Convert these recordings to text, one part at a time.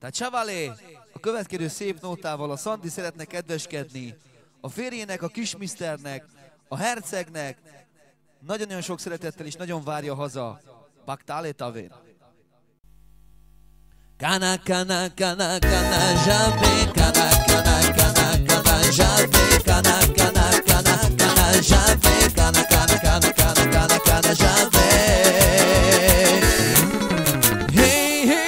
Tehát Chavalé a következő szép nótával a Szandi szeretne kedveskedni a férjének, a kismiszternek, a hercegnek. Nagyon-nagyon sok szeretettel is nagyon várja haza. Baktale Tavén. Kana, kana, kana, kana, zsávé, kana, kana, kana, kana, zsávé, kana, kana, kana, kana, zsávé, kana, kana, kana, kana, kana, kana, zsávé. Hé, hé,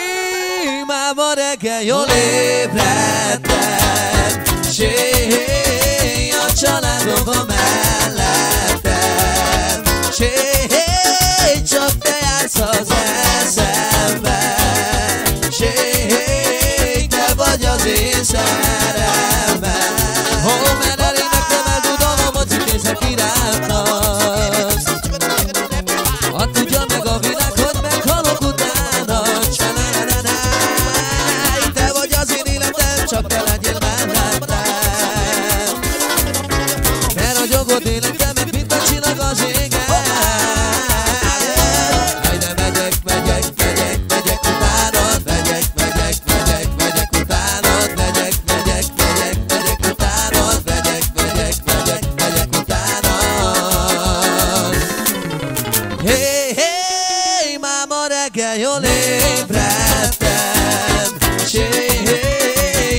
máma reggel jól ébredtem, sé, a családom van mellettem, sé, csak te jársz az eszemben. Te vagy az én szerelmem. Mert eléneklem el dudalomot, szükészek irántasz. Hadd tudja meg a világ, hogy meghalok utána. Te vagy az én életem, csak te legyél mellettem. Mert a gyogod életemet, mint a csillag az égen. Hajde, megyek utánod, jól ébredtem, sé,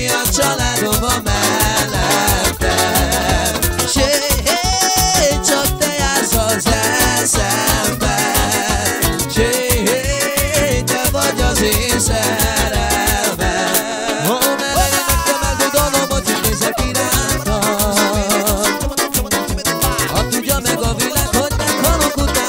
a családom van mellettem, sé, csak te jársz az eszemben, sé, te vagy az én szerelmem. Mert eléneklem el dudalomot, így nézek irántam. Hadd tudja meg a világ, hogy meghalok utána.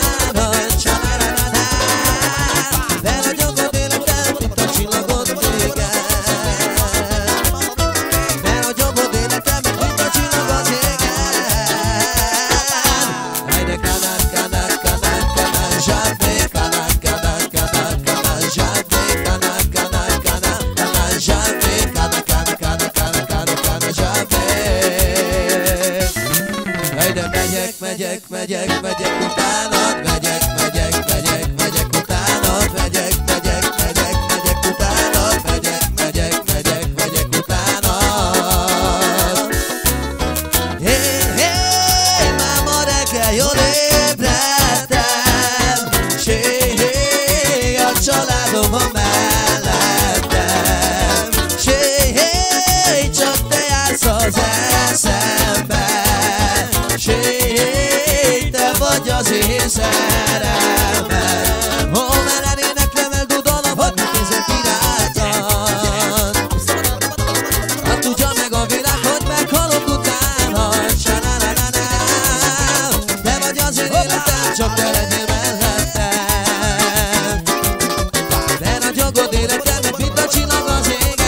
Megyek utánad, megyek utánad, megyek utánad, megyek utánad. Hé, hé, máma reggel jól ébredtem, sé, a családom van mellettem, sé, csak te jársz az eszemben, sé, vagy az én szerelmem. Mert eléneklem el dudalomot, nézek irántan. Hadd tudja meg a világ, hogy meghalok utána. Te vagy az én életem, csak te legyél mellettem. De ragyogod életemet, mint a csillag az égen.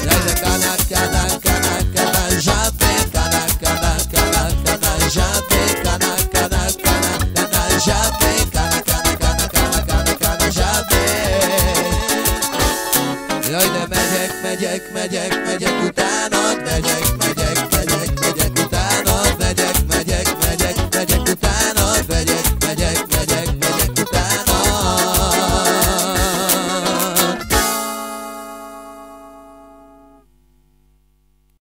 Gyere, kanak, kanak, kanak, kanak, zsávé, kanak, kanak, kanak, kanak, zsávé, kanak, kanak, kanak, kanak, zsávé, kanak, kanak, kanak, kanak, kanak, kanak, zsávé. Jaj, de megyek